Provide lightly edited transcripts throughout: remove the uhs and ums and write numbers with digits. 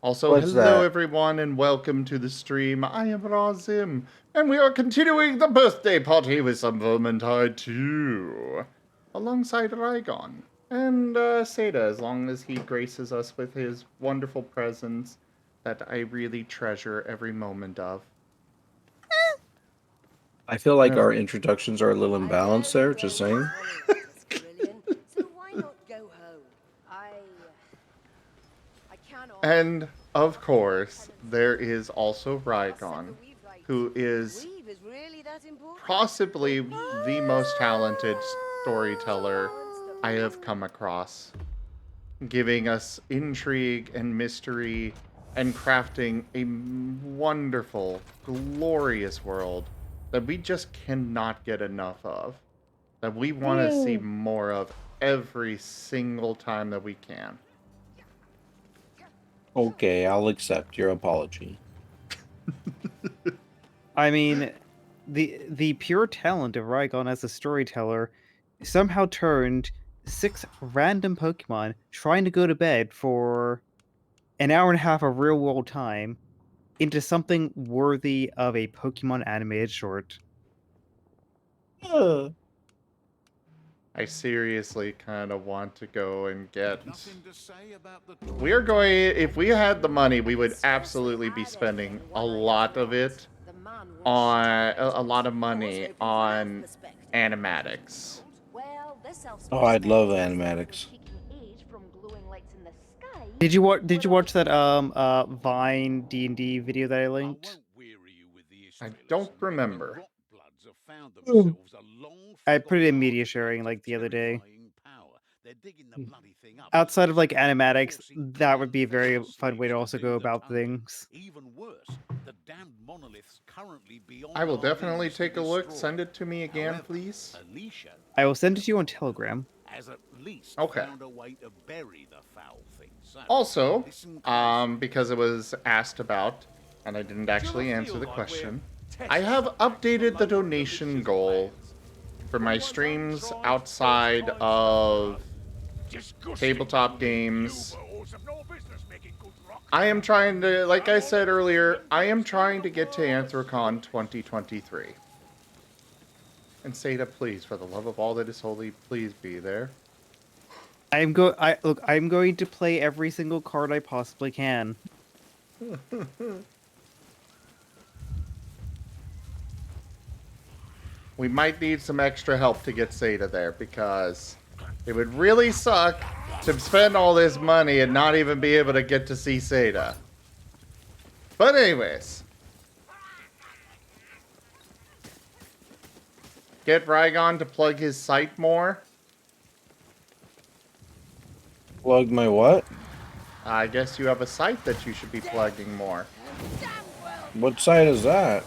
Also, What's hello that? everyone and welcome to the stream. I am Razim, and we are continuing the birthday party with some Vermintide 2, alongside Rygon and Seda, as long as he graces us with his wonderful presence that I really treasure every moment of. I feel like Uh, our introductions are a little imbalanced there, just saying. So why not go home? I cannot. and, of course, there is also Rygon, who is Weave is really that important. possibly the most talented storyteller I have come across, giving us intrigue and mystery and crafting a wonderful, glorious world that we just cannot get enough of, that we want to see more of every single time that we can. Okay, I'll accept your apology. I mean, the pure talent of Raigon as a storyteller somehow turned 6 random Pokemon trying to go to bed for an hour and a half of real world time into something worthy of a Pokemon animated short. I seriously kind of want to go and get. We are going. If we had the money, we would absolutely be spending a lot of it on a lot of money on animatics. Oh, I'd love animatics. Did you watch that Vine D&D video that I linked? I don't remember. I put it in media sharing like the other day. Outside of like animatics, that would be a very fun way to also go about things. I will definitely take a look. Send it to me again, please. I will send it to you on Telegram. Okay. Also, because it was asked about, and I didn't actually answer the question, I have updated the donation goal for my streams outside of tabletop games. I am trying to, like I said earlier, I am trying to get to Anthrocon 2023. And Seda, please, for the love of all that is holy, please be there. I'm going to play every single card I possibly can. We might need some extra help to get Seda there, because it would really suck to spend all this money and not even be able to get to see Seda. But anyways. Get Rygon to plug his site more. Plug my what? I guess you have a site that you should be plugging more. What site is that?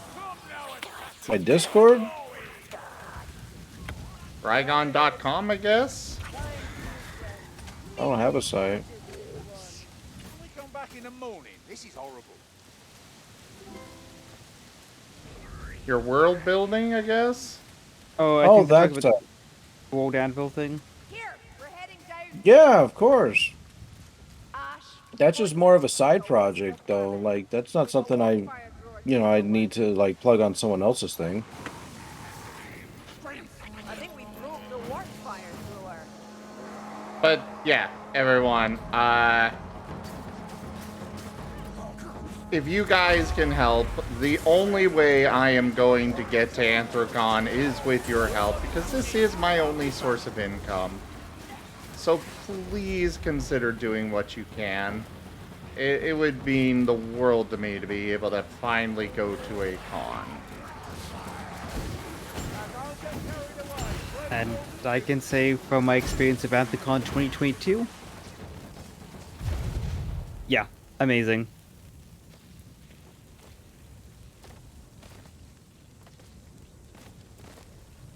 My Discord? Rygon.com, I guess? I don't have a site. Your world building, I guess? Oh, I Oh, think that's the World Anvil thing. yeah, of course. That's just more of a side project, though. Like, that's not something I need to, like, plug on someone else's thing. But, yeah, everyone, if you guys can help, the only way I am going to get to Anthrocon is with your help, because this is my only source of income. So please consider doing what you can. It would mean the world to me to be able to finally go to a con. And I can say from my experience of Anthicon 2022, yeah, amazing.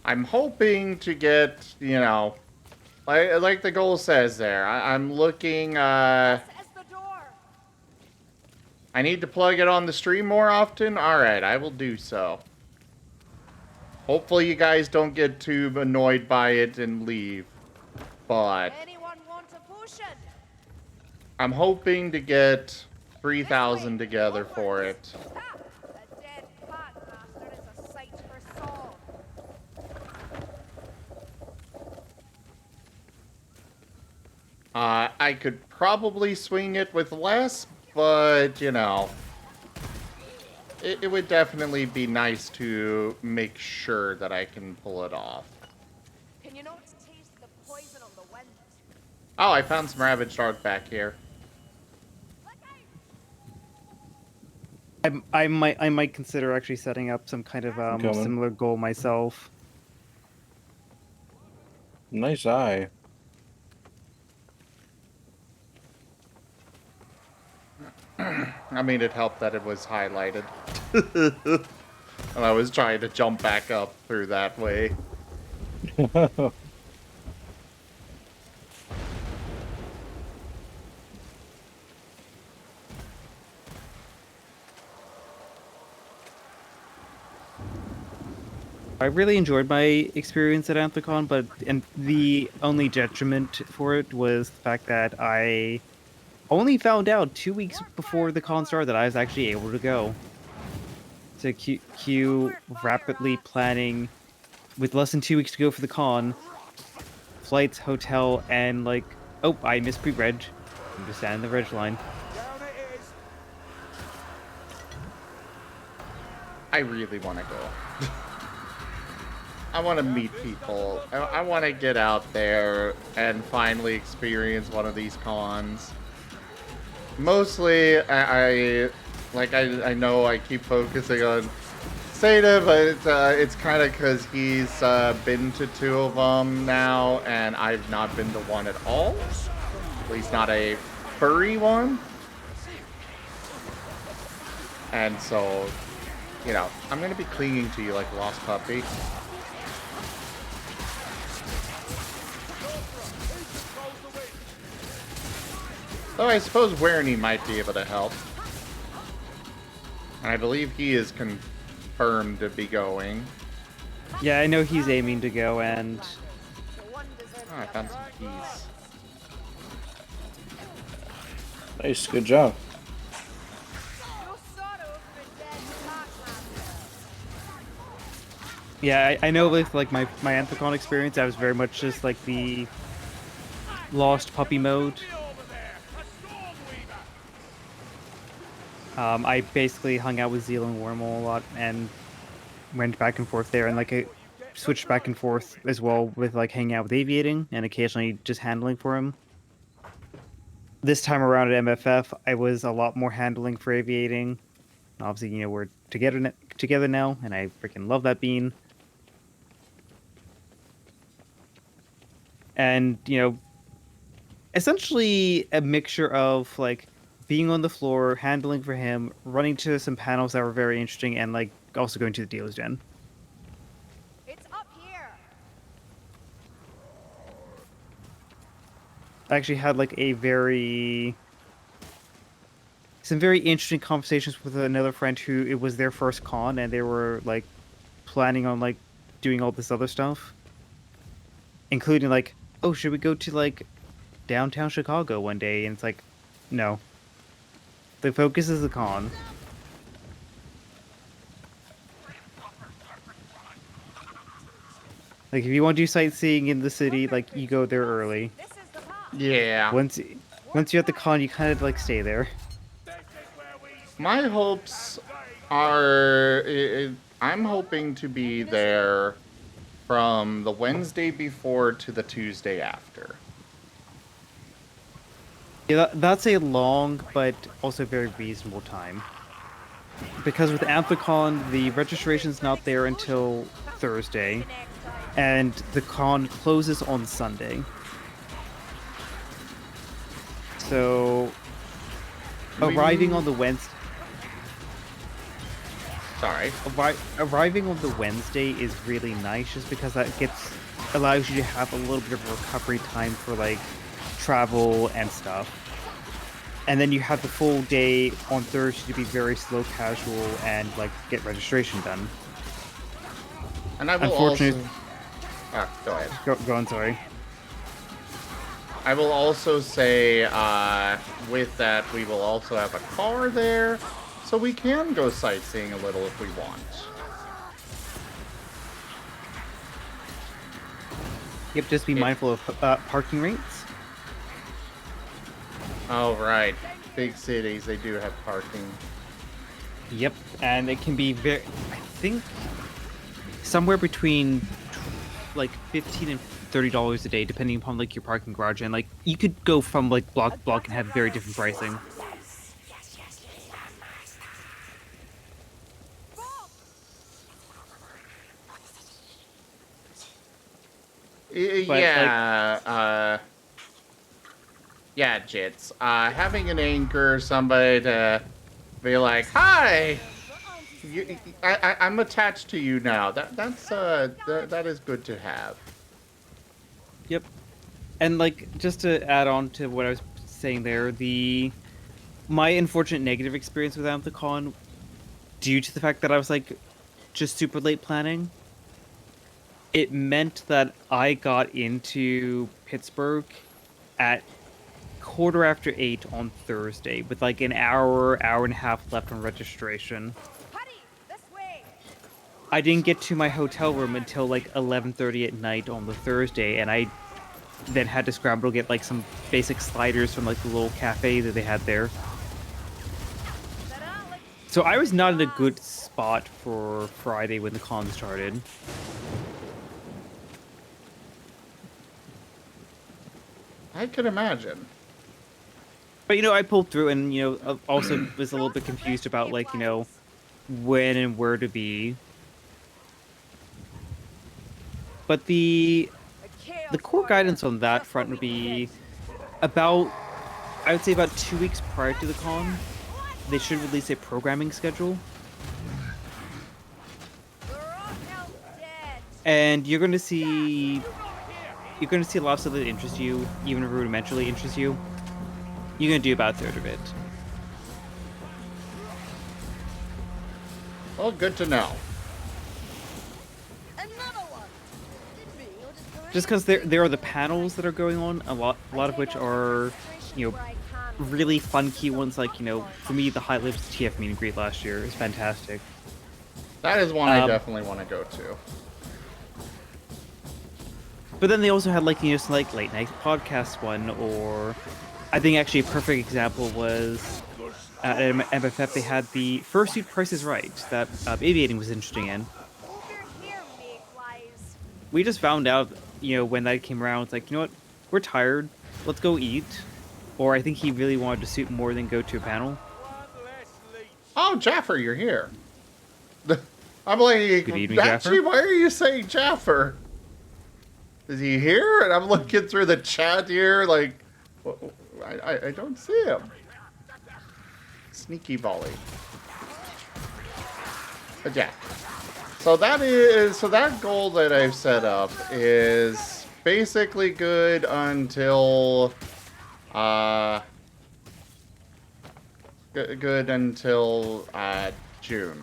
I'm hoping to get, like the goal says there, I'm looking, I need to plug it on the stream more often? Alright, I will do so. Hopefully you guys don't get too annoyed by it and leave. But I'm hoping to get 3,000 together for it. The dead packmaster is a sight for sore. I could probably swing it with less, but, you know, it would definitely be nice to make sure that I can pull it off. Can you not taste the poison on the wind? Oh, I found some ravaged art back here. I might consider actually setting up some kind of coming. similar goal myself. Nice eye. I mean, it helped that it was highlighted. And I was trying to jump back up through that way. I really enjoyed my experience at Anthicon, and the only detriment for it was the fact that I only found out 2 weeks before the con started that I was actually able to go. So Q rapidly planning, with less than 2 weeks to go for the con, flights, hotel, and like, oh, I missed pre-reg. I'm just standing in the reg line. I really want to go. I want to meet people. I want to get out there and finally experience one of these cons. Mostly, I know I keep focusing on Seda, but it's kind of because he's been to 2 of them now, and I've not been to one at all. At least not a furry one. And so, you know, I'm going to be clinging to you like a lost puppy. Though I suppose Werny might be able to help. And I believe he is confirmed to be going. Yeah, I know he's aiming to go, and Oh, I found some keys. Nice, good job. No sorrow for a dead packmaster. yeah, I know with like my Anthicon experience, I was very much just like the lost puppy mode. I basically hung out with Zeal and Wormhole a lot and went back and forth there, and like I switched back and forth as well with like hanging out with Aviating and occasionally just handling for him. This time around at MFF, I was a lot more handling for Aviating. Obviously, you know, we're together now, and I freaking love that bean. And, you know, essentially a mixture of like being on the floor, handling for him, running to some panels that were very interesting, and like also going to the dealer's den. It's up here. I actually had like some very interesting conversations with another friend who it was their first con, and they were like planning on like doing all this other stuff, including like, oh, should we go to like downtown Chicago one day? And it's like, no. The focus is the con. Like, if you want to do sightseeing in the city, like, you go there early. This is the path. Yeah. Once you're at the con, you kind of, like, stay there. My hopes are... I'm hoping to be there from the Wednesday before to the Tuesday after. Yeah, that's a long, but also very reasonable time. Because with Anthicon, the registration's not there until Thursday, and the con closes on Sunday. So, arriving on the Wednesday... Sorry. Arriving on the Wednesday is really nice, just because that allows you to have a little bit of recovery time for, like, travel and stuff. And then you have the full day on Thursday to be very slow casual and like get registration done. And I will also... Oh, go ahead. Go on, sorry. I will also say, with that, we will also have a car there, so we can go sightseeing a little if we want. Yep, just be mindful of parking rates. Oh, right. Big cities, they do have parking. Yep, and it can be very, I think, somewhere between like $15 and $30 a day, depending upon like your parking garage, and like you could go from like block to block and have very different pricing. But, Yeah, yeah, Jits. Having an anchor, somebody to be like, "Hi, I'm attached to you now." That is good to have. Yep, and like just to add on to what I was saying there, my unfortunate negative experience with Anthrocon, due to the fact that I was like just super late planning, it meant that I got into Pittsburgh at 8:15 on Thursday, with like an hour and a half left on registration. Hurry, this way. I didn't get to my hotel room until like 11:30 at night on the Thursday, and I then had to scramble to get like some basic sliders from like the little cafe that they had there. So I was not in a good spot for Friday when the con started. I could imagine. But, I pulled through, and, also was a little bit confused about, like, when and where to be. But the core guidance on that front would be I would say about 2 weeks prior to the con, they should release a programming schedule. And you're going to see a lot of stuff that interests you, even rudimentarily interests you. You're going to do about a third of it. Well, good to know. Just because there are the panels that are going on, a lot of which are, really fun key ones. Like, for me, the highlight was the TF meet and greet last year. It was fantastic. That is one I definitely want to go to. But then they also had like some like late night podcast one, or I think actually a perfect example was at MFF they had the fursuit Price is Right that aviating was interesting in. We just found out, when that came around, it's like, what, we're tired, let's go eat. Or I think he really wanted to suit more than go to a panel. Oh, Jaffer, you're here. I'm like, good evening, actually, Jaffer. Why are you saying Jaffer? Is he here? And I'm looking through the chat here, like, I don't see him. Sneaky volley. But yeah. So that goal that I've set up is basically good until, good until, June.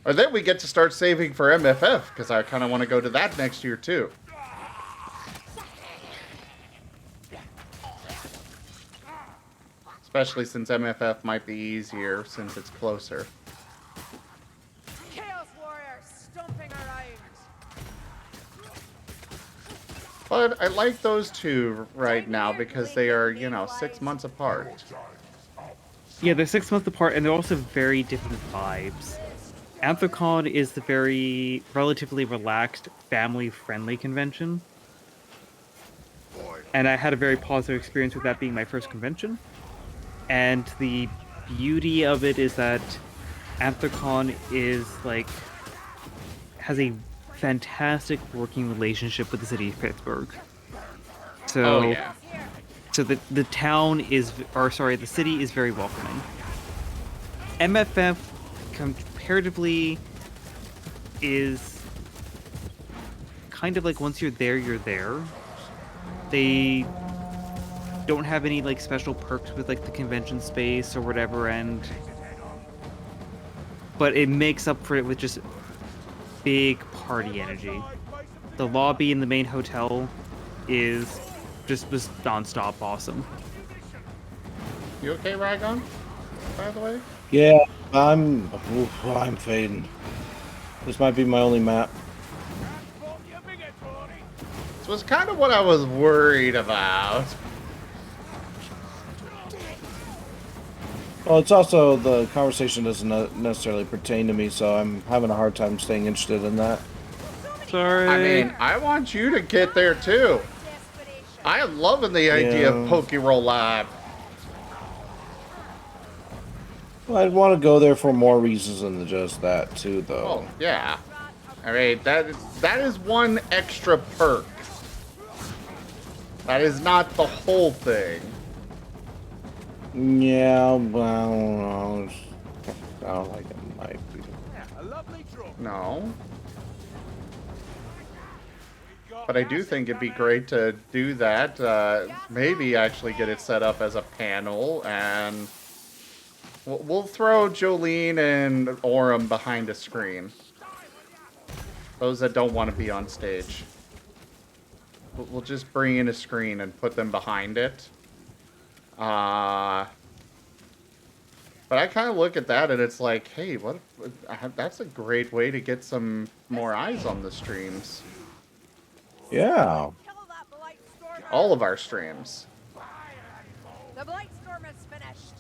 Or then we get to start saving for MFF, because I kind of want to go to that next year, too. Especially since MFF might be easier, since it's closer. Chaos Warrior stomping around. But I like those two right now, because they are, 6 months apart. Yeah, they're 6 months apart, and they're also very different vibes. Anthrocon is the very relatively relaxed, family-friendly convention. And I had a very positive experience with that being my first convention. And the beauty of it is that Anthrocon is, has a fantastic working relationship with the city of Pittsburgh. So, Oh, yeah. So the the city is very welcoming. MFF comparatively is kind of like once you're there, you're there. They don't have any special perks with the convention space or whatever, but it makes up for it with just big party energy. The lobby in the main hotel is just nonstop awesome. You okay, Rygon? By the way? Yeah, I'm fading. This might be my only map. This was kind of what I was worried about. Well, it's also the conversation doesn't necessarily pertain to me, so I'm having a hard time staying interested in that. Sorry. I mean, I want you to get there too. I am loving the idea of Pokeroll Lab. Well, I'd want to go there for more reasons than just that, too, though. Oh, yeah. I mean, that is one extra perk. That is not the whole thing. Yeah, well, I don't know. I don't like it might be. No. But I do think it'd be great to do that. Maybe actually get it set up as a panel, and we'll throw Jolene and Orem behind a screen. Those that don't want to be on stage. We'll just bring in a screen and put them behind it. But I kind of look at that and it's like, hey, that's a great way to get some more eyes on the streams. Yeah. All of our streams. The blight storm is finished.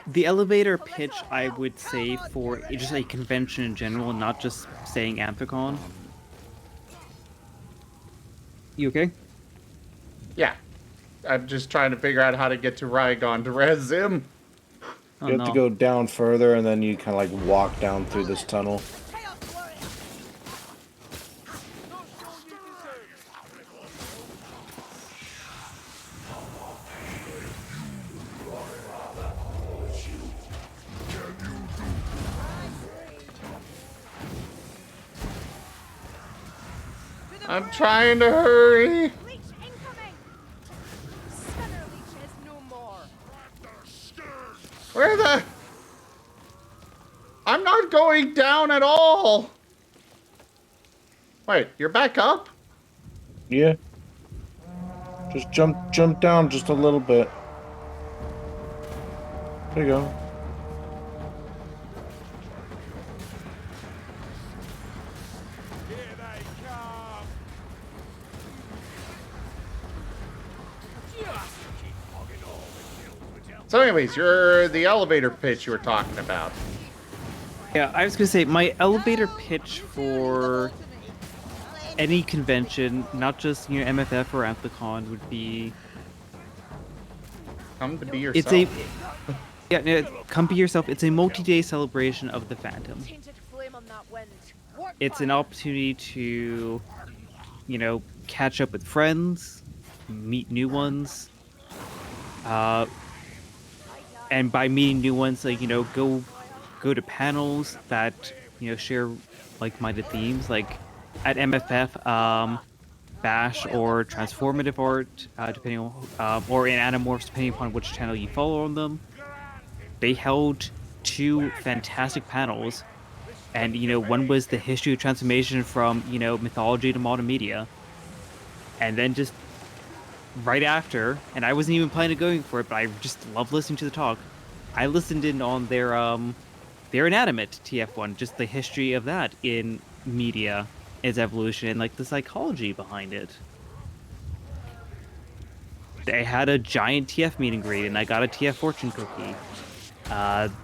The elevator pitch, I would say, for just a convention in general, not just saying Amphicon. You okay? Yeah. I'm just trying to figure out how to get to Rygon to res him. Oh, You have to no. go down further, and then you kind of like walk down through this tunnel. I'm trying to hurry. Leech incoming. Spinner leech is no more. Where the... I'm not going down at all. Wait, you're back up? Yeah. Just jump down just a little bit. There you go. So anyways, you're the elevator pitch you were talking about. Yeah, I was gonna say my elevator pitch for any convention, not just MFF or Amphicon, would be Come to be yourself. it's a come be yourself. It's a multi-day celebration of the Phantom. Tainted flame on that wind. It's an opportunity to, catch up with friends, meet new ones, and by meeting new ones, like go to panels that share like-minded themes, like at MFF, Bash or Transformative Art, depending on, or in Animorphs, depending upon which channel you follow on them. They held 2 fantastic panels, and one was the history of transformation from mythology to modern media, and then just right after, and I wasn't even planning on going for it, but I just love listening to the talk. I listened in on their inanimate TF1, just the history of that in media, its evolution, and like the psychology behind it. They had a giant TF meet and greet, and I got a TF fortune cookie.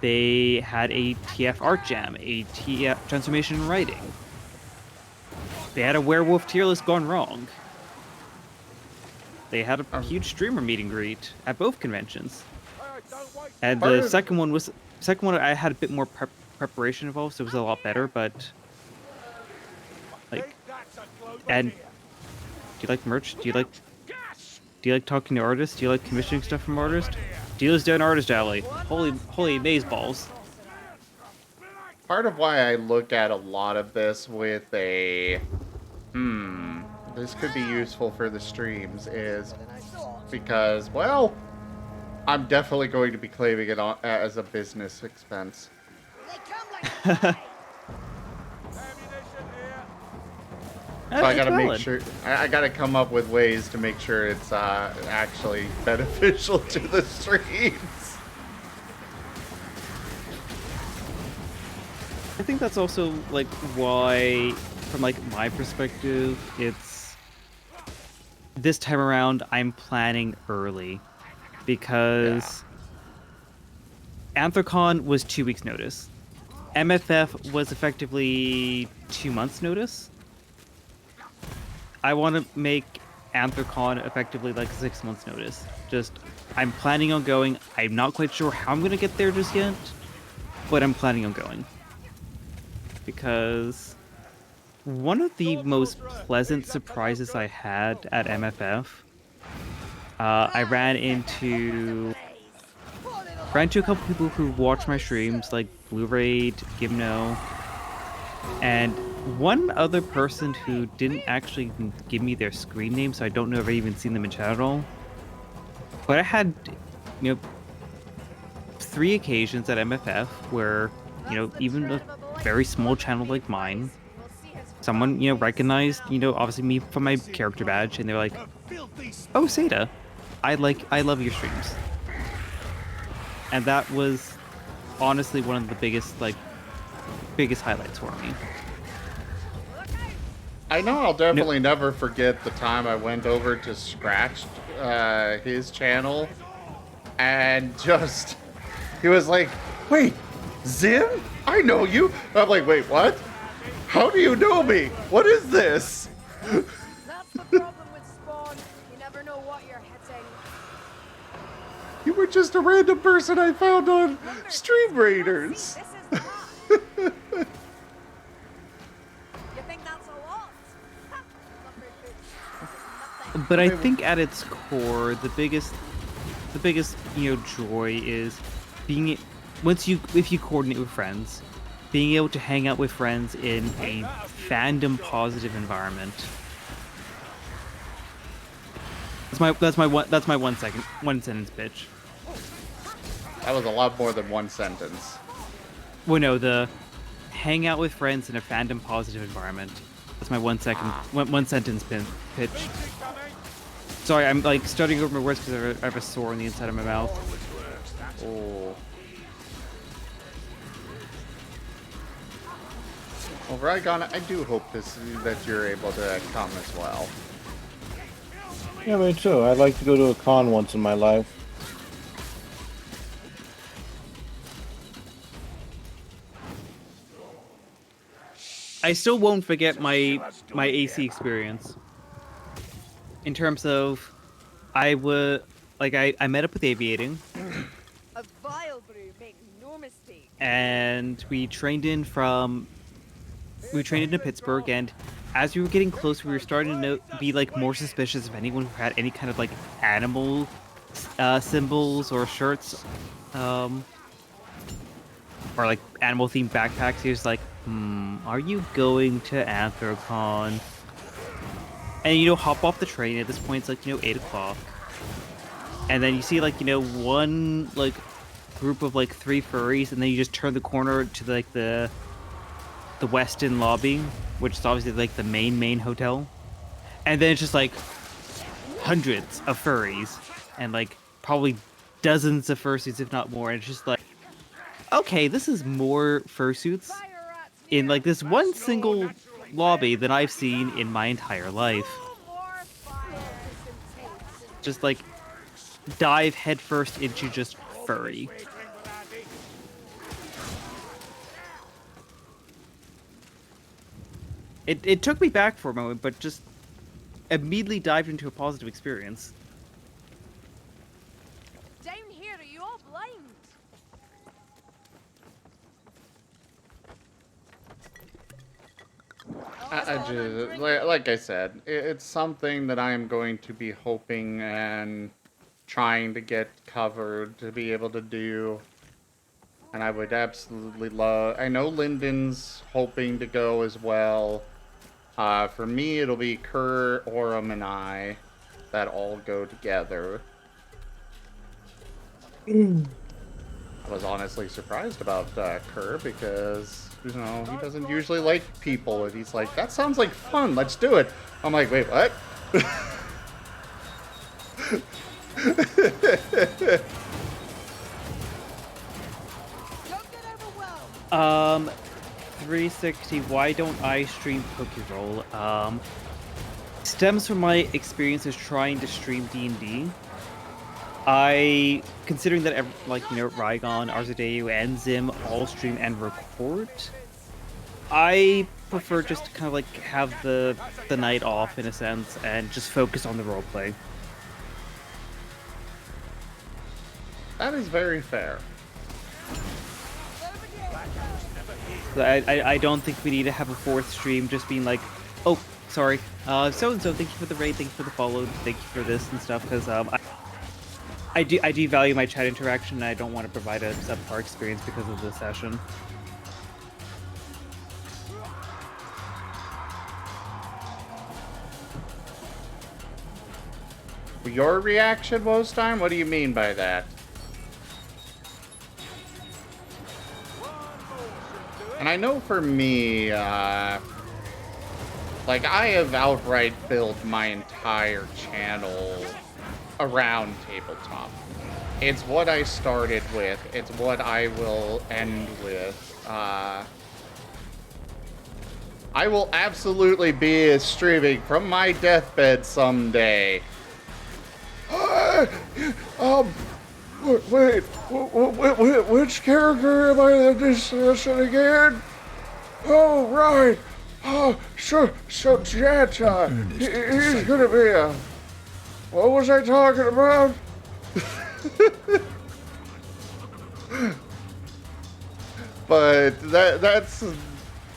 They had a TF art jam, a TF transformation in writing. They had a werewolf tier list gone wrong. They had a huge streamer meet and greet at both conventions. And the second one I had a bit more preparation involved, so it was a lot better, but and do you like merch? Do you like talking to artists? Do you like commissioning stuff from artists? Dealers down Artist Alley. Holy maze balls. Part of why I look at a lot of this with a this could be useful for the streams is because, well, I'm definitely going to be claiming it as a business expense. So I It's gotta make valid. sure, I gotta come up with ways to make sure it's actually beneficial to the streams. I think that's also like why, from like my perspective, it's this time around I'm planning early because Anthrocon was 2 weeks notice. MFF was effectively 2 months notice. I want to make Anthrocon effectively like 6 months notice. Just, I'm planning on going. I'm not quite sure how I'm going to get there just yet, but I'm planning on going. Because one of the most pleasant surprises I had at MFF, I ran into a couple people who watch my streams, like Blu-ray, Gimno, and one other person who didn't actually give me their screen name, so I don't know if I've even seen them in chat at all. But I had, 3 occasions at MFF where, even a very small channel like mine, someone, recognized, obviously me from my character badge, and they're like, "Oh, Seda, I love your streams." And that was honestly one of the biggest highlights for me. I know I'll definitely never forget the time I went over to Scratch his channel and just, he was like, "Wait, Zim? I know you." I'm like, "Wait, what? How do you know me? What is this?" That's the problem with Spawn. You never know what you're hitting. You were just a random person I found on Stream Raiders. This is the map. You think that's a lot? Number 2. This is nothing. But I think at its core, the biggest joy is being if you coordinate with friends, being able to hang out with friends in a fandom positive environment. That's my one sentence pitch. That was a lot more than one sentence. Well, no, the hang out with friends in a fandom positive environment. That's my one sentence pitch. Sorry, I'm like starting over my words because I have a sore on the inside of my mouth. Oh. Well, Rygone, I do hope that you're able to come as well. Yeah, me too. I'd like to go to a con once in my life. I still won't forget my AC experience. In terms of, I met up with Aviating, A vile brew, make no mistake. and we trained in Pittsburgh, and as we were getting close, we were starting to be like more suspicious of anyone who had any kind of like animal symbols or shirts, or like animal themed backpacks. He was like, are you going to Anthrocon? And hop off the train. At this point, it's like 8 o'clock, and then you see like one like group of like 3 furries, and then you just turn the corner to like the Westin lobby, which is obviously like the main hotel, and then it's just like hundreds of furries and like probably dozens of fursuits, if not more. And it's just like, okay, this is more fursuits in like this one single lobby than I've seen in my entire life. Just like dive headfirst into just furry. It took me back for a moment, but just immediately dived into a positive experience. Down here, are you all blind? I just, like I said, it's something that I'm going to be hoping and trying to get covered to be able to do. And I would absolutely love... I know Lyndon's hoping to go as well. For me, it'll be Kerr, Orem, and I that all go together. was honestly surprised about Kerr because, you know, he doesn't usually like people, and he's like, that sounds like fun, let's do it. I'm like, wait, what? Don't get overwhelmed. 360, why don't I stream Pokeroll? Stems from my experiences trying to stream D&D. Considering that, like, you know, Rygon, Arzadeu, and Zim all stream and record, I prefer just to kind of, like, have the night off, in a sense, and just focus on the roleplay. That is very fair. I don't think we need to have a fourth stream just being like, oh, sorry, so-and-so, thank you for the raid, thank you for the follow, thank you for this and stuff, because, I do value my chat interaction, and I don't want to provide a subpar experience because of the session. Your reaction, Wostarm? What do you mean by that? And I know for me, like, I have outright built my entire channel around tabletop. It's what I started with. It's what I will end with. I will absolutely be streaming from my deathbed someday. Wait, which character am I in this session again? Oh, right. Oh, so Jet, he's gonna be a... What was I talking about? But that's...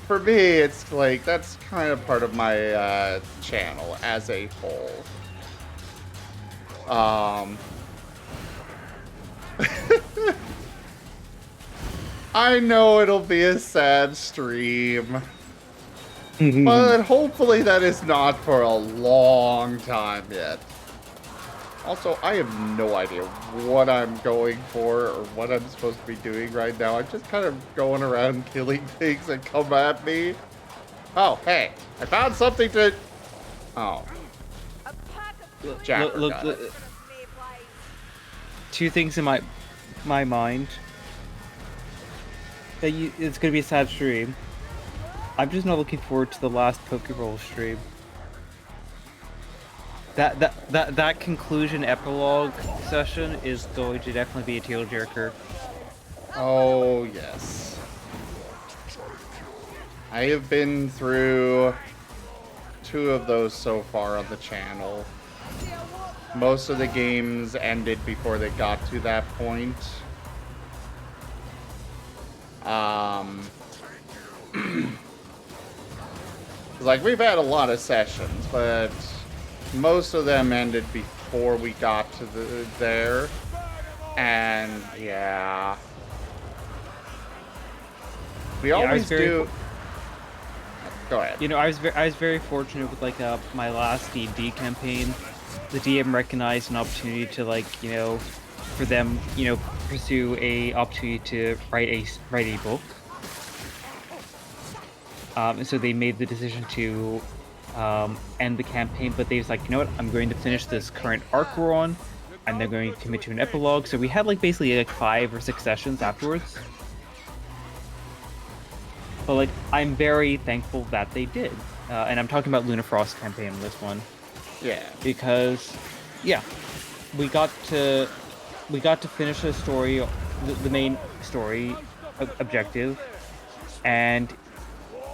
For me, it's like, that's kind of part of my channel as a whole. I know it'll be a sad stream, but hopefully that is not for a long time yet. Also, I have no idea what I'm going for or what I'm supposed to be doing right now. I'm just kind of going around killing things that come at me. Oh, hey, I found something to... Oh. Look, two things in my mind. It's gonna be a sad stream. I'm just not looking forward to the last Pokeroll stream. That conclusion epilogue session is going to definitely be a tearjerker. Oh yes. I have been through 2 of those so far on the channel. Most of the games ended before they got to that point. Like, we've had a lot of sessions, but most of them ended before we got to there. And yeah. We always do. Go ahead. You know, I was very fortunate with, like, my last D&D campaign. The DM recognized an opportunity to, like, you know, for them, you know, pursue a opportunity to write a book. And so they made the decision to end the campaign, but they was like, you know what, I'm going to finish this current arc we're on, and they're going to commit to an epilogue. So we had, like, basically, like, 5 or 6 sessions afterwards. But, like, I'm very thankful that they did. And I'm talking about Luna Frost campaign on this one. Yeah. Because, yeah, we got to finish the story, the main story objective, and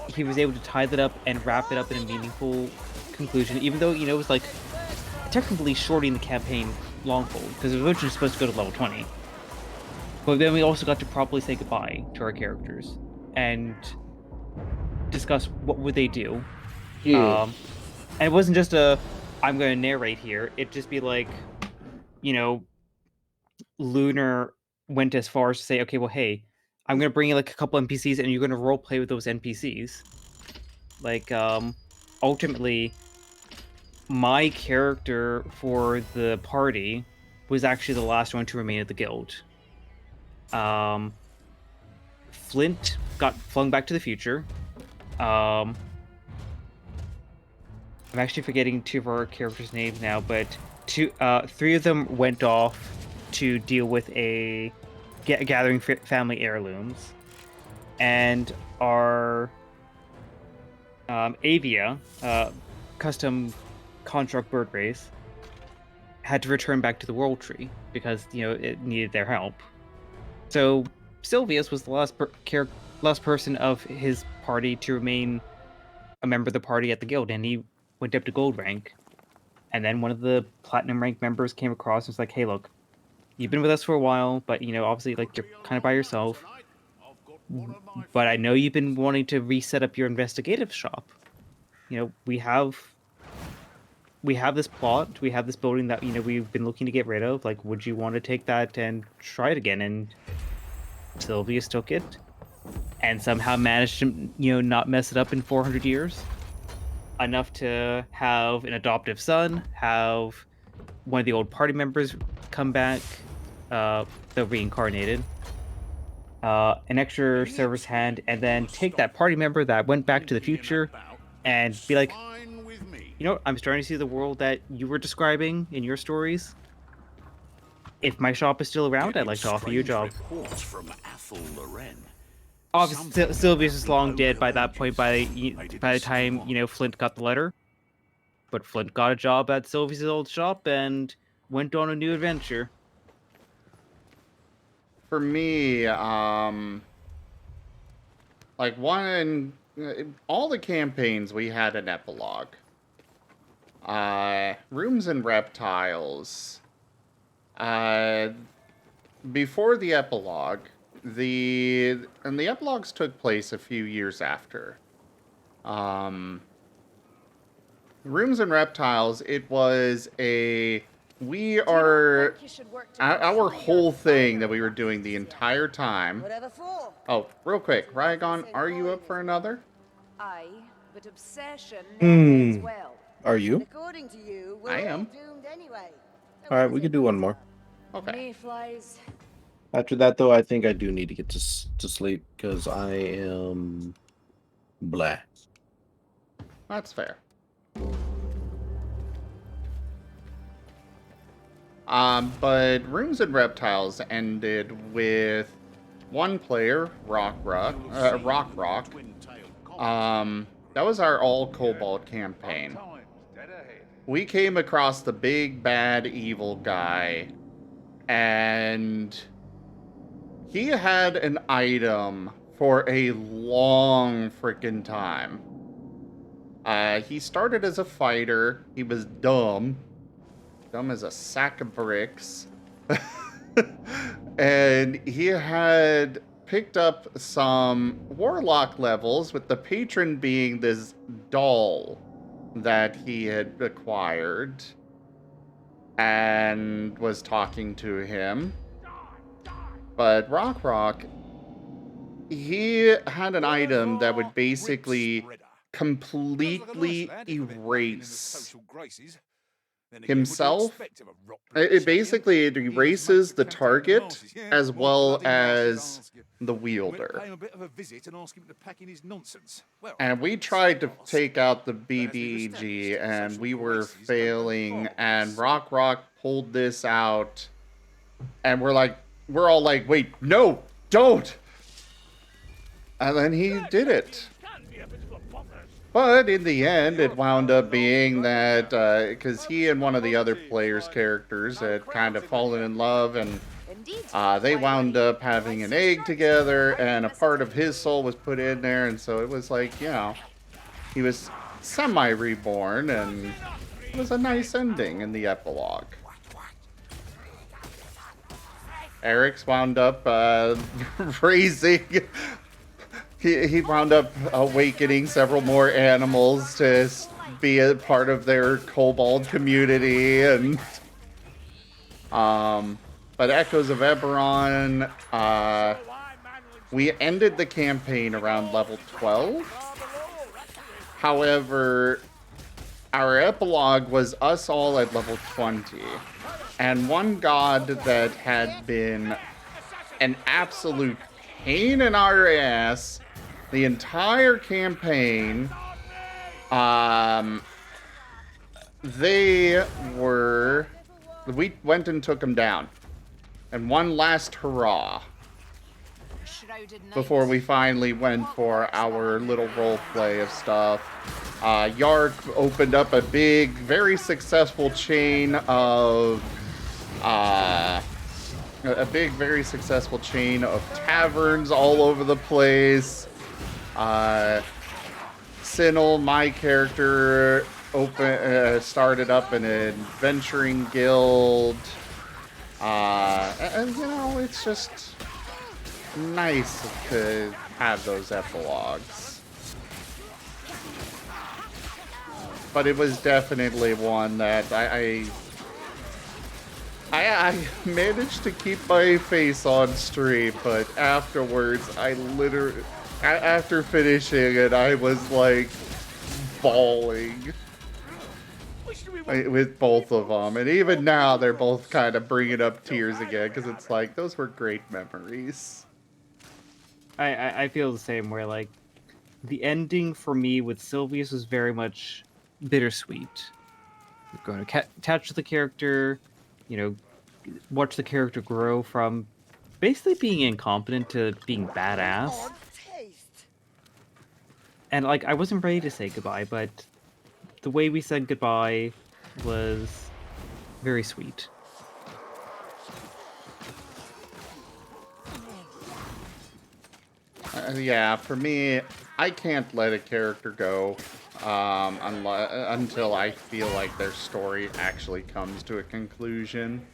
he was able to tie that up and wrap it up in a meaningful conclusion, even though, you know, it was, like, technically shorting the campaign longfold, because it was originally supposed to go to level 20. But then we also got to properly say goodbye to our characters, and discuss what would they do. Yeah. And it wasn't just a, I'm going to narrate here, it'd just be like, you know, Lunar went as far as to say, okay, well, hey, I'm going to bring in, like, a couple NPCs, and you're going to roleplay with those NPCs. Like, ultimately, my character for the party was actually the last one to remain at the guild. Flint got flung back to the future. I'm actually forgetting two of our characters' names now, but three of them went off to deal with gathering family heirlooms, and our Avia, custom construct bird race, had to return back to the World Tree because it needed their help. So Sylvius was the last person of his party to remain a member of the party at the guild, and he went up to gold rank. And then one of the platinum rank members came across and was like, "Hey, look, you've been with us for a while, but obviously, like, you're kind of by yourself. But I know you've been wanting to reset up your investigative shop. We have this plot, we have this building that we've been looking to get rid of. Like, would you want to take that and try it again?" And Sylvius took it, and somehow managed to not mess it up in 400 years, enough to have an adoptive son, have one of the old party members come back, the reincarnated, an extra service hand, and then take that party member that went back to the future and be like, I'm starting to see the world that you were describing in your stories. If my shop is still around, I'd like to offer you a job. Obviously, Sylvius is long dead by that point, by the time, Flint got the letter. But Flint got a job at Sylvius' old shop and went on a new adventure. For me, like all the campaigns, we had an epilogue. Rooms and Reptiles. Before the epilogue, the epilogues took place a few years after. Rooms and Reptiles, it was our whole thing that we were doing the entire time. Oh, real quick, Rygon, are you up for another? Aye, but obsession ends well. Are you? According to you, I am. doomed anyway. Alright, we could do one more. Okay. Mayflies. After that, though, I think I do need to get to sleep, because I am... blah. That's fair. But Rooms and Reptiles ended with one player, Rock. That was our all Cobalt campaign. We came across the big bad evil guy, and he had an item for a long freaking time. He started as a fighter. He was dumb as a sack of bricks. And he had picked up some warlock levels, with the patron being this doll that he had acquired, and was talking to him. But Rock, he had an item that would basically completely erase himself. It basically erases the target as well as the wielder. And we tried to take out the BBEG, and we were failing, and Rock pulled this out, and we're all like, wait, no, don't! And then he did it. But in the end, it wound up being that, because he and one of the other players' characters had kind of fallen in love, and they wound up having an egg together, and a part of his soul was put in there, and so it was like, he was semi-reborn, and it was a nice ending in the epilogue. Eric's wound up raising... He wound up awakening several more animals to be a part of their kobold community, and but Echoes of Eberron, we ended the campaign around level 12. However, our epilogue was us all at level 20, and one god that had been an absolute pain in our ass the entire campaign. They were... We went and took them down. And one last hurrah. Before we finally went for our little role play of stuff. Yark opened up a big, very successful chain of... very successful chain of taverns all over the place. Sinel, my character, started up an adventuring guild. And you know, it's just nice to have those epilogues. But it was definitely one that I managed to keep my face on straight, but afterwards, after finishing it, I was like bawling with both of them. And even now, they're both kind of bringing up tears again, because it's like, those were great memories. I feel the same, where like the ending for me with Sylvius was very much bittersweet. You're going to attach to the character, you know, watch the character grow from basically being incompetent to being badass. And like, I wasn't ready to say goodbye, but the way we said goodbye was very sweet. Yeah, for me, I can't let a character go until I feel like their story actually comes to a conclusion.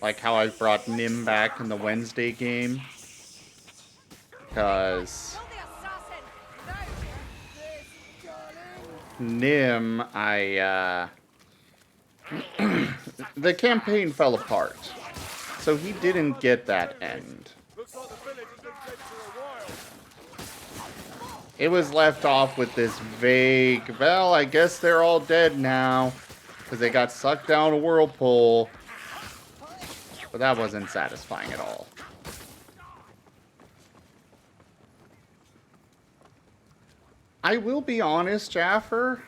Like how I brought Nim back in the Wednesday game. Because Nim, the campaign fell apart. So he didn't get that end. It was left off with this vague, well, I guess they're all dead now. Because they got sucked down a whirlpool. But that wasn't satisfying at all. I will be honest, Jaffer.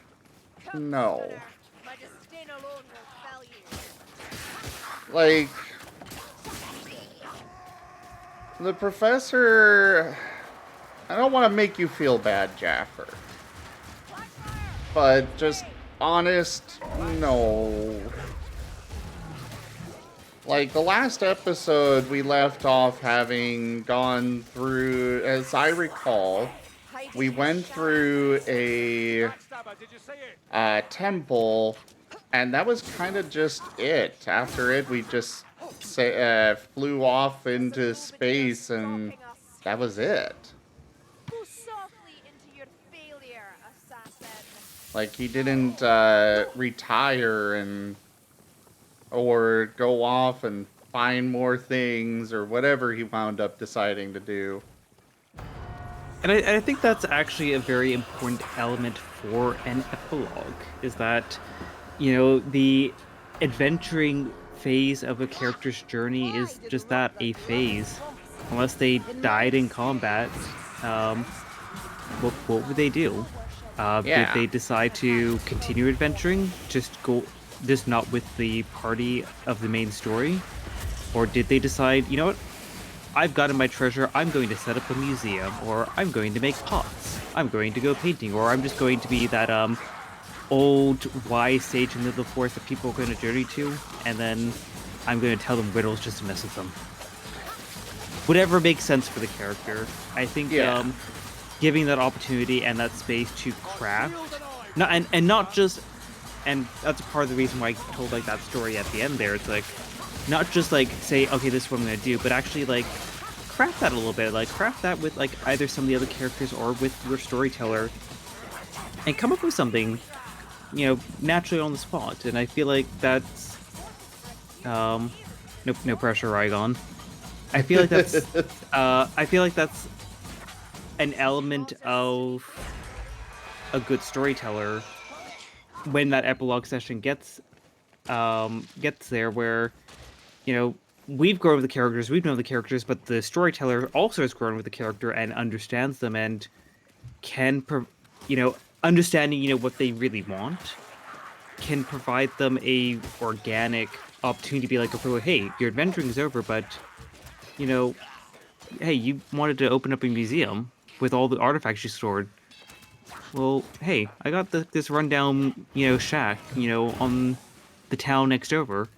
No. Like, the professor... I don't want to make you feel bad, Jaffer. But just honest, no. Like, the last episode, we left off having gone through, as I recall, we went through a temple, and that was kind of just it. After it, we just flew off into space, and that was it. Like, he didn't retire or go off and find more things or whatever he wound up deciding to do. And I think that's actually a very important element for an epilogue, is that, you know, the adventuring phase of a character's journey is just that, a phase. Unless they died in combat, what would they do? Did they decide to continue adventuring, just not with the party of the main story? Or did they decide, you know what, I've gotten my treasure, I'm going to set up a museum, or I'm going to make pots, I'm going to go painting, or I'm just going to be that old wise sage in the forest that people are going to journey to, and then I'm going to tell them riddles just to mess with them. Whatever makes sense for the character. I think giving that opportunity and that space to craft, not just, and that's part of the reason why I told like that story at the end there. It's like, not just like say, okay, this is what I'm gonna do, but actually like craft that a little bit, like craft that with like either some of the other characters or with your storyteller, and come up with something, you know, naturally on the spot. And I feel like that's, no pressure, Rygon. I feel like that's an element of a good storyteller when that epilogue session gets there, where, you know, we've grown with the characters, we've known the characters, but the storyteller also has grown with the character and understands them and can, understanding, what they really want, can provide them a organic opportunity to be like, hey, your adventuring is over, but, hey, you wanted to open up a museum with all the artifacts you stored. Well, hey, I got this rundown, shack, on the town next over.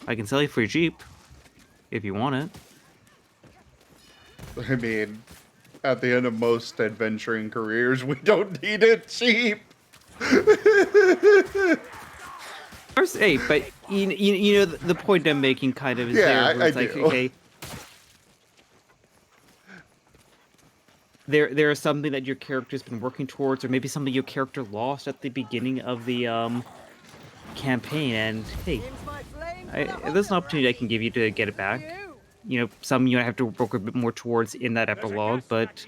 I can sell you for cheap if you want it. I mean, at the end of most adventuring careers, we don't need it cheap. Hey, but the point I'm making kind of is Yeah, there. Where it's I like, do. okay, there is something that your character's been working towards, or maybe something your character lost at the beginning of the campaign, and hey, there's an opportunity I can give you to get it back. Some you have to work a bit more towards in that epilogue, but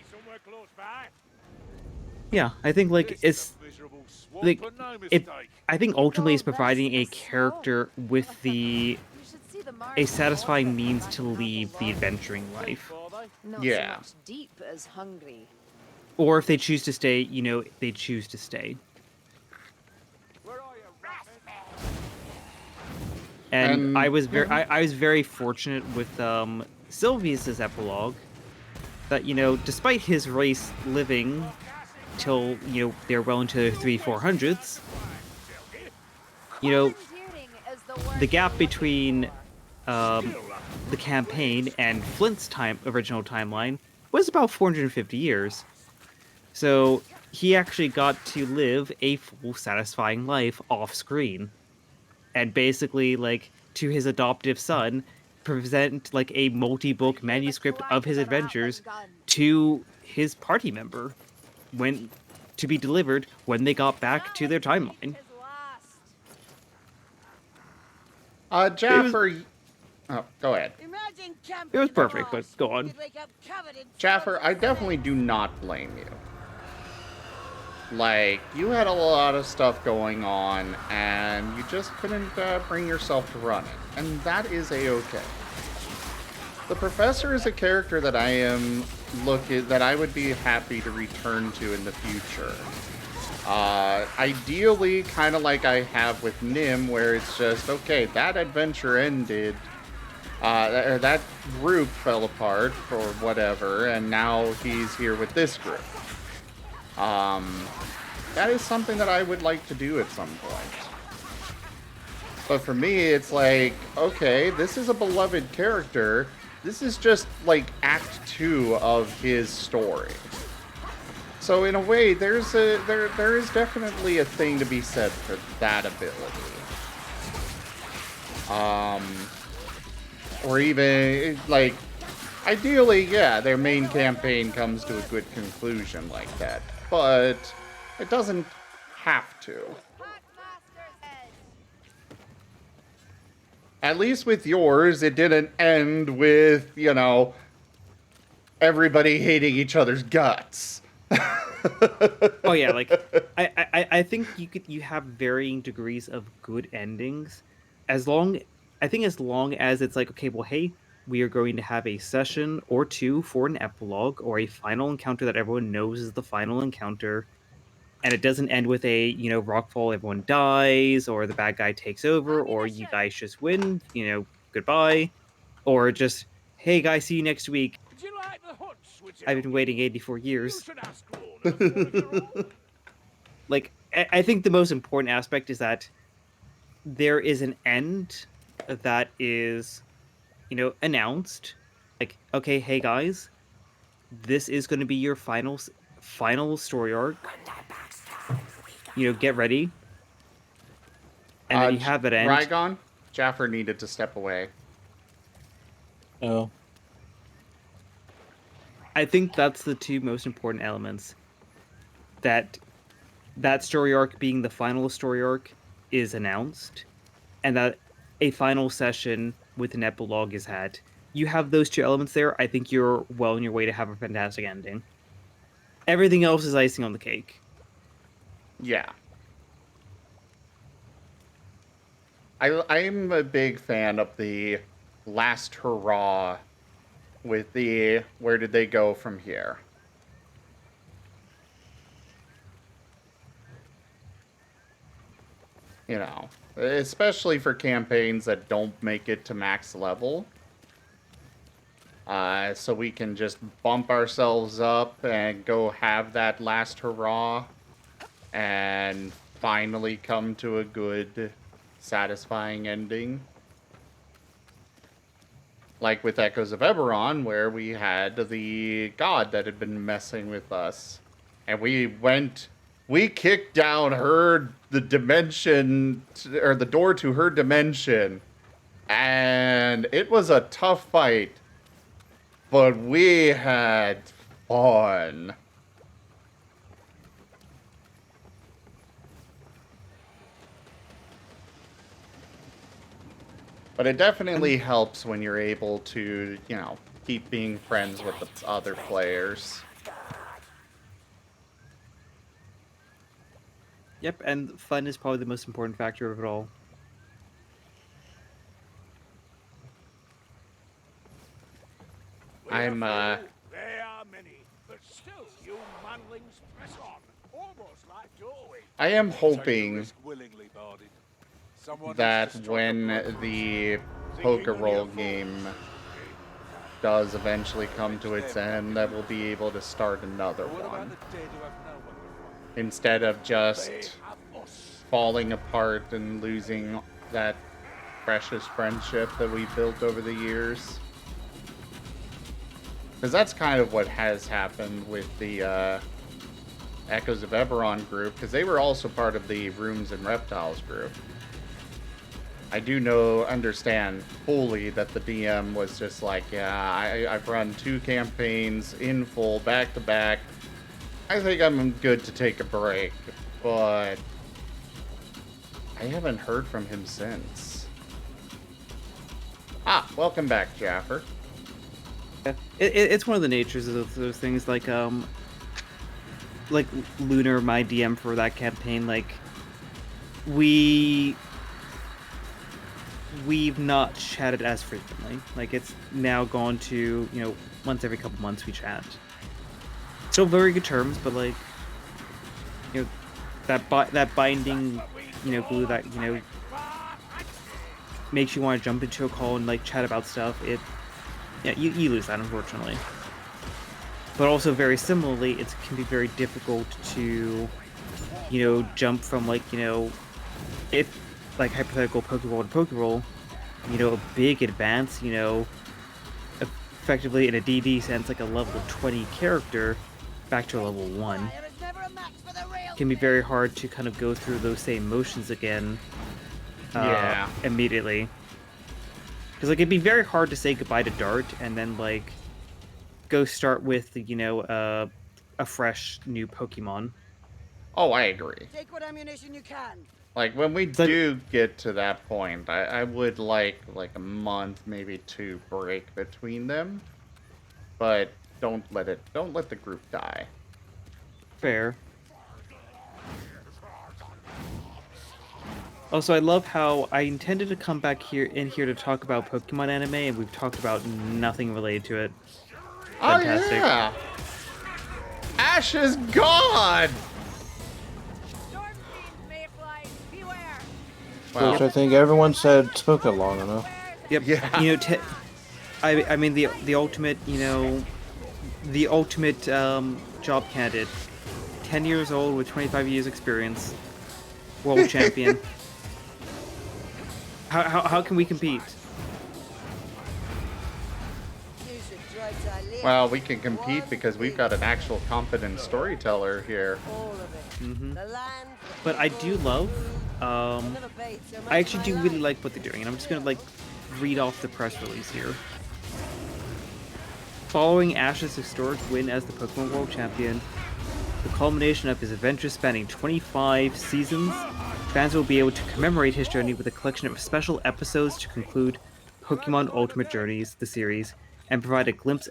yeah, I think like it's like it. I think ultimately it's providing a character with a satisfying means to leave the adventuring life. Not Yeah. so much deep as hungry. Or if they choose to stay, they choose to stay. And I was very fortunate with Sylvius's epilogue that despite his race living till they're well into the 300s-400s, Volunteering is the the work gap you're looking between for. the campaign and Flint's original timeline was about 450 years. So he actually got to live a full, satisfying life off screen, and basically, like, to his adoptive son, present like a multi-book manuscript of his adventures to his party member when to be delivered when they got back to their timeline. Jaffer. Oh, go ahead. It was perfect, but go on. Jaffer, I definitely do not blame you. Like, you had a lot of stuff going on, and you just couldn't bring yourself to run it. And that is a-okay. The Professor is a character that that I would be happy to return to in the future. Ideally, kind of like I have with Nim, where it's just, okay, that adventure ended, that group fell apart or whatever, and now he's here with this group. That is something that I would like to do at some point. But for me, it's like, okay, this is a beloved character. This is just like Act 2 of his story. So in a way, there is definitely a thing to be said for that ability. Or even like, ideally, yeah, their main campaign comes to a good conclusion like that, but it doesn't have to. At least with yours, it didn't end with, everybody hating each other's guts. Oh yeah, like I think you have varying degrees of good endings, as long as it's like, okay, well, hey, we are going to have a session or two for an epilogue or a final encounter that everyone knows is the final encounter, and it doesn't end with a rockfall, everyone dies, or the bad guy takes over, or you guys just win, goodbye, or just, hey guys, see you next week. I've been waiting 84 years. Like, I think the most important aspect is that there is an end that is, announced. Like, okay, hey guys, this is going to be your final story arc. Get ready. And then you have that end. Rygon, Jaffer needed to step away. Oh. I think that's the two most important elements. That story arc being the final story arc is announced, and that a final session with an epilogue is had. You have those two elements there, I think you're well on your way to have a fantastic ending. Everything else is icing on the cake. Yeah. I'm a big fan of the last hurrah with the where did they go from here? You know, especially for campaigns that don't make it to max level. So we can just bump ourselves up and go have that last hurrah and finally come to a good, satisfying ending. Like with Echoes of Eberron, where we had the god that had been messing with us. And we kicked down the dimension, or the door to her dimension. And it was a tough fight. But we had fun. But it definitely helps when you're able to, you know, keep being friends with the other players. Yep, and fun is probably the most important factor of it all. I'm, There are many, but still you manlings press on, almost like doorways. I am hoping Willingly, Barded. Someone that needs to strike a when blow for the us. poker Thinking roll on your game does eventually come to its end, that we'll be able to start another What about one. the dead who have no one to fight? Instead of They just have us. falling apart and losing that precious friendship that we built over the years. Because that's kind of what has happened with the Echoes of Eberron group, because they were also part of the Rooms and Reptiles group. I do understand fully that the DM was just like, yeah, I've run 2 campaigns in full, back to back. I think I'm good to take a break, but I haven't heard from him since. Ah, welcome back, Jaffer. Yeah, it's one of the natures of those things. Like Lunar, my DM for that campaign, like we've not chatted as frequently. Like it's now gone to, you know, once every couple months we chat. Still very good terms, but like, you know, that binding, you know, glue that, you know, makes you want to jump into a call and like chat about stuff. Yeah, you lose that, unfortunately. But also, very similarly, it can be very difficult to, you know, jump from, like, you know, if, like, hypothetical Pokeball to Pokeroll, you know, a big advance, you know, effectively, in a DD sense, like a level 20 character back to a level 1. Can be very hard to kind of go through those same motions again immediately. Because, like, it'd be very hard to say goodbye to Dart and then, like, go start with, you know, a fresh new Pokemon. Oh, I agree. Take what ammunition you can. Like, when we like, do get to that point, I would like a month, maybe 2 break between them. But don't let the group die. Fair. Also, I love how I intended to come back here to talk about Pokemon anime, and we've talked about nothing related to it. Fantastic. Oh yeah! Ash is gone! Storm fiends, Mayfly, beware. Wow. Which I think everyone said took it long enough. Yep. Yeah. You know, I mean the ultimate, you know, the ultimate job candidate. 10 years old with 25 years experience. World champion. How can we compete? Well, we can compete because we've got an actual competent storyteller here. Mm-hmm. But I do love, I actually do really like what they're doing, and I'm just gonna like read off the press release here. Following Ash's historic win as the Pokemon World Champion, the culmination of his adventure spanning 25 seasons, fans will be able to commemorate his journey with a collection of special episodes to conclude Pokemon Ultimate Journeys, the series, and provide a glimpse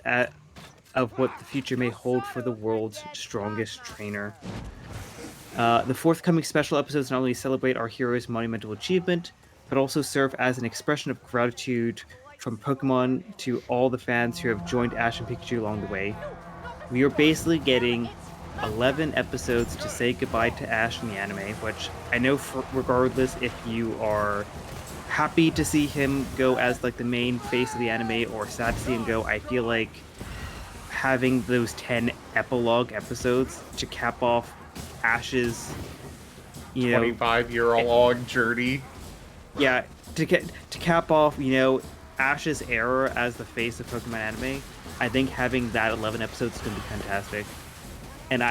of what the future may hold for the world's strongest trainer. The forthcoming special episodes not only celebrate our hero's monumental achievement, but also serve as an expression of gratitude from Pokemon to all the fans who have joined Ash and Pikachu along the way. We are basically getting 11 episodes to say goodbye to Ash in the anime, which I know regardless if you are happy to see him go as like the main face of the anime or sad to see him go, I feel like having those 10 epilogue episodes to cap off Ash's 25-year-long journey. Yeah, to cap off, Ash's era as the face of Pokemon anime, I think having that 11 episodes is going to be fantastic. And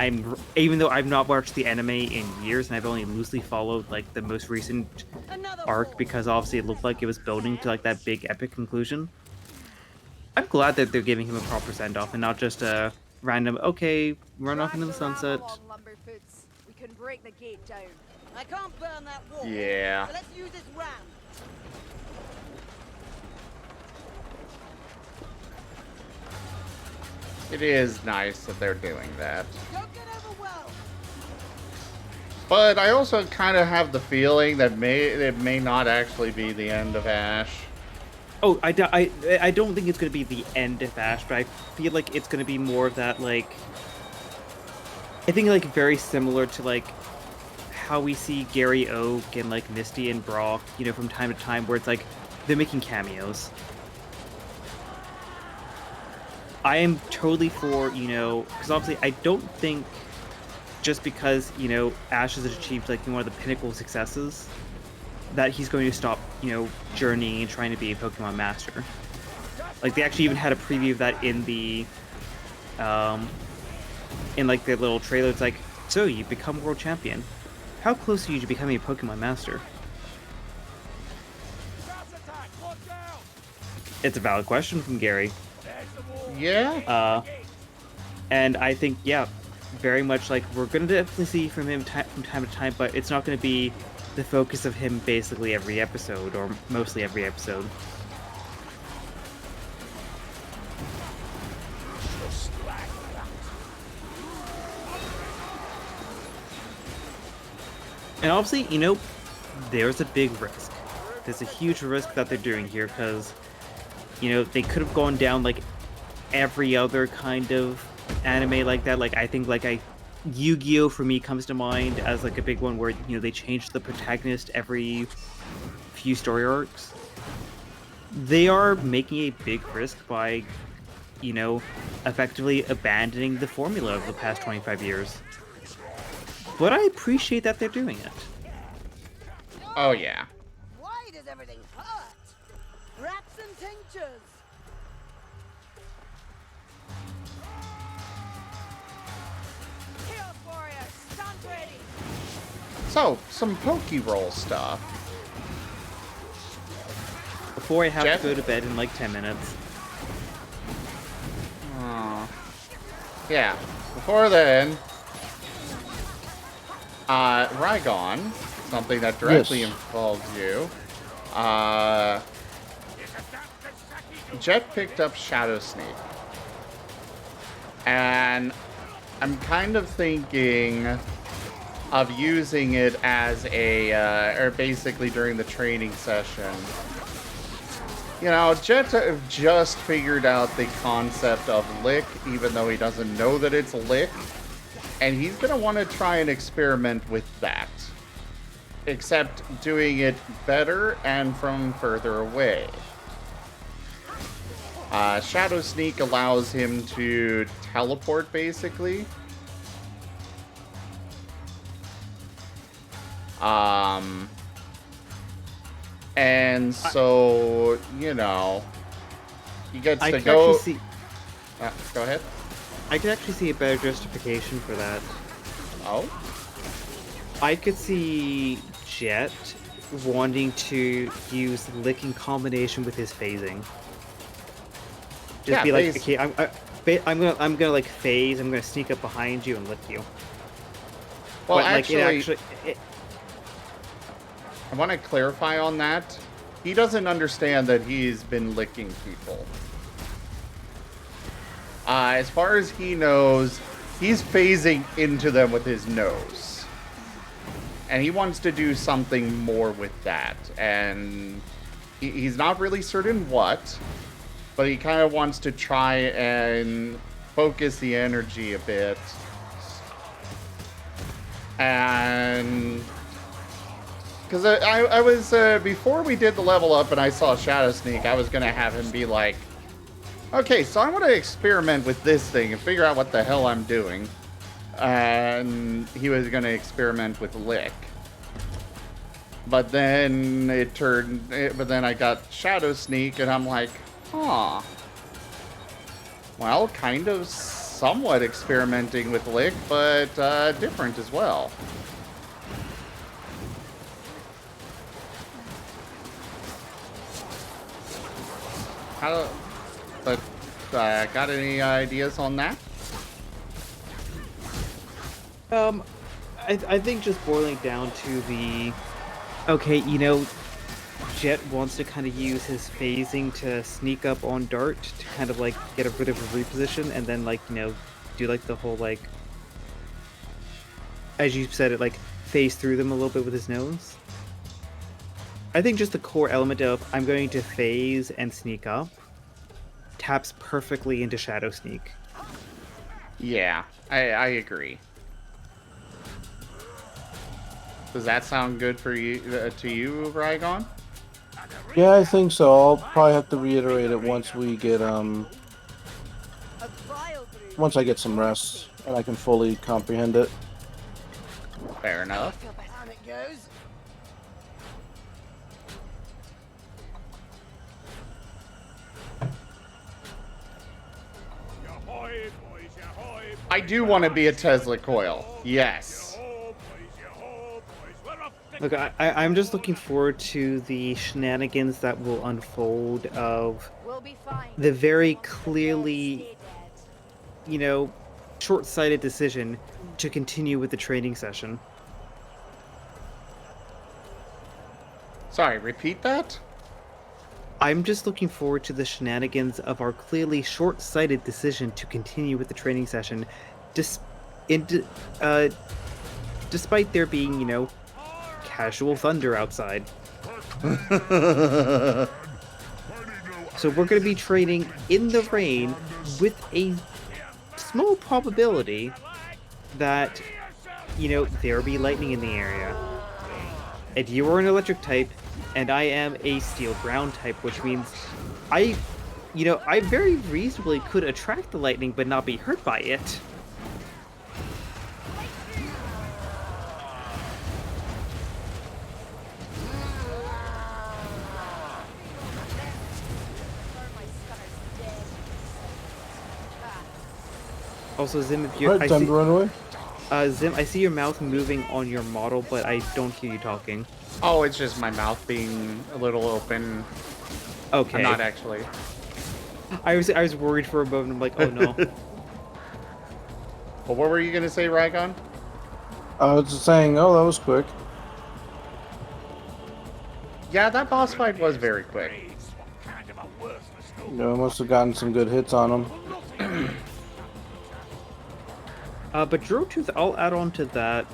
even though I've not watched the anime in years and I've only loosely followed like the most recent arc because obviously it looked like it was building to like that big epic conclusion, I'm glad that they're giving him a proper send-off and not just a random, okay, run off into the sunset. We can break the gate down. I can't burn that wall. Yeah. So let's use this ram. It is nice that they're doing that. Don't get overwhelmed. But I also kind of have the feeling that it may not actually be the end of Ash. Oh, I don't think it's going to be the end of Ash, but I feel like it's going to be more of that, like... I think, like, very similar to, like, how we see Gary Oak and, like, Misty and Brock, from time to time, where it's, like, they're making cameos. I am totally for, because obviously I don't think just because, Ash has achieved, like, one of the pinnacle successes, that he's going to stop, journeying and trying to be a Pokemon master. Like, they actually even had a preview of that in the, in, like, their little trailer. It's like, so, you become world champion. How close are you to becoming a Pokemon master? It's a valid question from Gary. Yeah? And I think, yeah, very much, like, we're going to definitely see from him from time to time, but it's not going to be the focus of him basically every episode, or mostly every episode. And obviously, there's a big risk. There's a huge risk that they're doing here, because, they could have gone down, like, every other kind of anime like that. Like, I think, like, Yu-Gi-Oh! For me comes to mind as, like, a big one where, they change the protagonist every few story arcs. They are making a big risk by, effectively abandoning the formula of the past 25 years. But I appreciate that they're doing it. Oh, yeah. Why does everything hurt? Wraps and tinctures. Chaos Warriors, stand ready. So, some Pokeroll stuff. Before I have Jeff? to go to bed in like 10 minutes. Yeah. Before then, Rhygon, something that directly involves you. Jet picked up Shadow Sneak. And I'm kind of thinking of using it as or basically during the training session. Jet just figured out the concept of Lick, even though he doesn't know that it's Lick. And he's going to want to try and experiment with that. Except doing it better and from further away. Shadow Sneak allows him to teleport, basically. And so, he gets to go... go ahead. I could actually see a better justification for that. Oh? I could see Jet wanting to use Lick in combination with his phasing. Just be like, okay, I'm gonna like phase. I'm gonna sneak up behind you and lick you. Well, but, I want to clarify on that. He doesn't understand that he's been licking people. As far as he knows, he's phasing into them with his nose. And he wants to do something more with that. And he's not really certain what, but he kind of wants to try and focus the energy a bit. And because I was, before we did the level up and I saw Shadow Sneak, I was going to have him be like, okay, so I want to experiment with this thing and figure out what the hell I'm doing. And he was going to experiment with Lick. But then but then I got Shadow Sneak and I'm like, huh. Well, kind of somewhat experimenting with Lick, but different as well. Got any ideas on that? I think just boiling down to the, okay, you know, Jet wants to kind of use his phasing to sneak up on Dart to kind of like get a bit of a reposition, and then like, you know, do like the whole like, as you said it, like phase through them a little bit with his nose. I think just the core element of I'm going to phase and sneak up taps perfectly into Shadow Sneak. Yeah, I agree. Does that sound good for you to you, Rygon? Yeah, I think so. I'll probably have to reiterate it once we get once I get some rest and I can fully comprehend it. Fair enough. Down it goes. Ahoy, boys, ahoy, boys. I do want to be a Tesla coil. Yes. Ahoy, boys, ahoy, boys. We're off the Look, I'm just looking forward to the shenanigans that will unfold of We'll be fine. the very clearly, you know, short-sighted decision to continue with the training session. Sorry, repeat that? I'm just looking forward to the shenanigans of our clearly short-sighted decision to continue with the training session, despite there being, you know, casual thunder outside. So we're going to be training in the rain with a small probability that, you know, there'll be lightning in the area. And you are an electric type, and I am a steel ground type, which means I very reasonably could attract the lightning but not be hurt by it. Also, Zim, if you're, Right, time to run away. Zim, I see your mouth moving on your model, but I don't hear you talking. Oh, it's just my mouth being a little open. Okay. I'm not actually. I was worried for a moment. I'm like, oh no. Well, what were you gonna say, Rygon? I was just saying, oh, that was quick. Yeah, that boss fight was very quick. what kind of a worthless You know, I must have gotten some good hits on him. But Drotooth, I'll add on to that.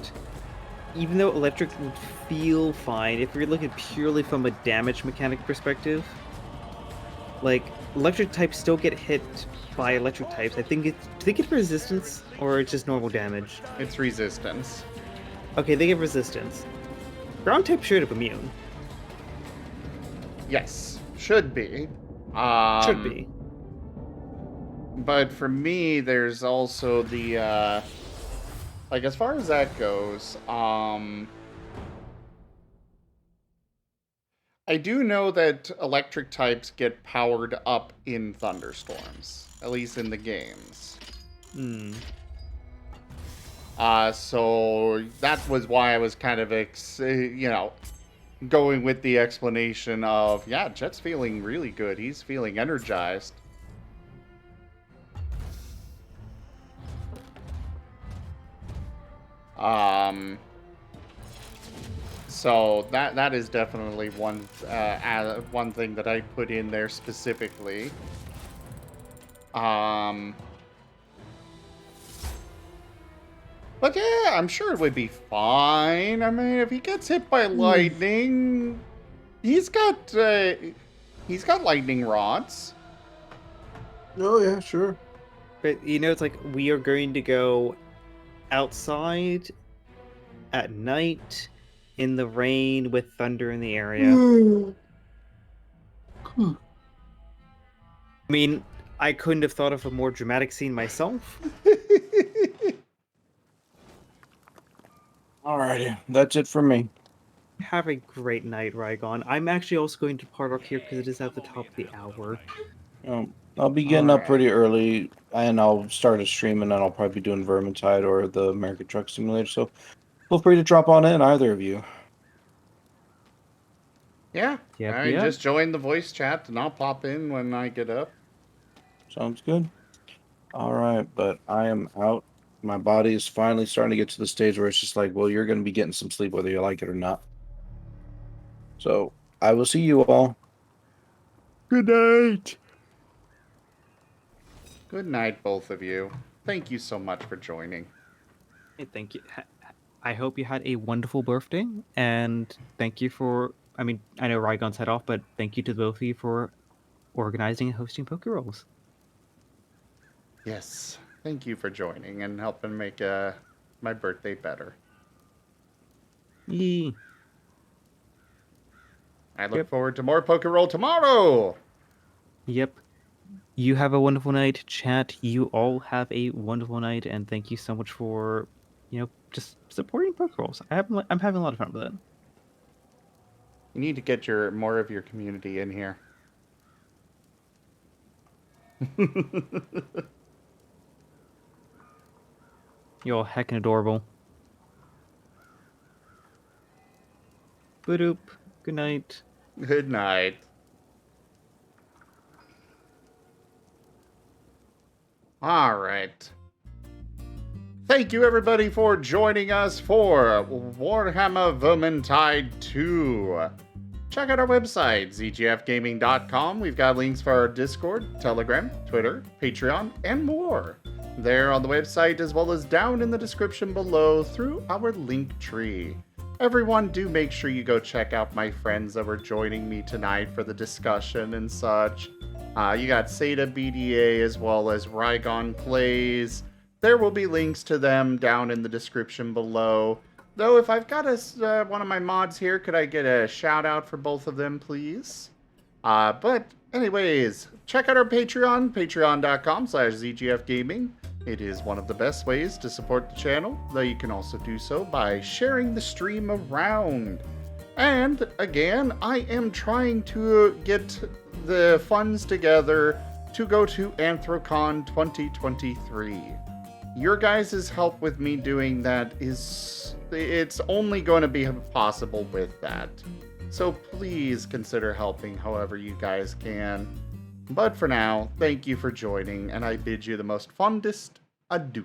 Even though electric would feel fine, if you're looking purely from a damage mechanic perspective, like electric types still get hit by electric types. I think do they get resistance or it's just normal damage? It's resistance. Okay, they get resistance. Ground type straight up immune. Yes, should be. Should be. But for me, there's also the, like, as far as that goes, I do know that electric types get powered up in thunderstorms, at least in the games. So that was why I was kind of, going with the explanation of, yeah, Jet's feeling really good. He's feeling energized. So that is definitely one thing that I put in there specifically. But yeah, I'm sure it would be fine. I mean, if he gets hit by lightning, he's got lightning rods. Oh yeah, sure. But it's like we are going to go outside at night in the rain with thunder in the area. I mean, I couldn't have thought of a more dramatic scene myself. Alrighty, that's it for me. Have a great night, Rygon. I'm actually also going to part up here because it is at the top of the hour. I'll be getting up Alright. pretty early, and I'll start a stream, and then I'll probably be doing Vermintide or the American Truck Simulator. So feel free to drop on in, either of you. Yeah. Yep, I yep. just join the voice chat and I'll pop in when I get up. Sounds good. All right, but I am out. My body is finally starting to get to the stage where it's just like, well, you're going to be getting some sleep whether you like it or not. So I will see you all. Good night. Good night, both of you. Thank you so much for joining. Hey, thank you. I hope you had a wonderful birthday, and thank you for. I mean, I know Rygon's head off, but thank you to both of you for organizing and hosting Poke Rolls. Yes. Thank you for joining and helping make my birthday better. Yee. I look forward to more Pokeroll tomorrow. Yep. You have a wonderful night, chat. You all have a wonderful night, and thank you so much for, just supporting Poke Rolls. I'm having a lot of fun with it. You need to get more of your community in here. You're all heckin' adorable. Boop. Good night. Good night. All right. Thank you, everybody, for joining us for Warhammer Vermintide 2. Check out our website, zgfgaming.com. We've got links for our Discord, Telegram, Twitter, Patreon, and more. There on the website, as well as down in the description below through our link tree. Everyone, do make sure you go check out my friends that were joining me tonight for the discussion and such. You got Seda BDA as well as Rygon Plays. There will be links to them down in the description below. Though, if I've got one of my mods here, could I get a shout out for both of them, please? But anyways, check out our Patreon, patreon.com/zgfgaming. It is one of the best ways to support the channel, though you can also do so by sharing the stream around. And again, I am trying to get the funds together to go to Anthrocon 2023. Your guys' help with me doing that it's only going to be possible with that. So please consider helping however you guys can. But for now, thank you for joining, and I bid you the most fondest adieu.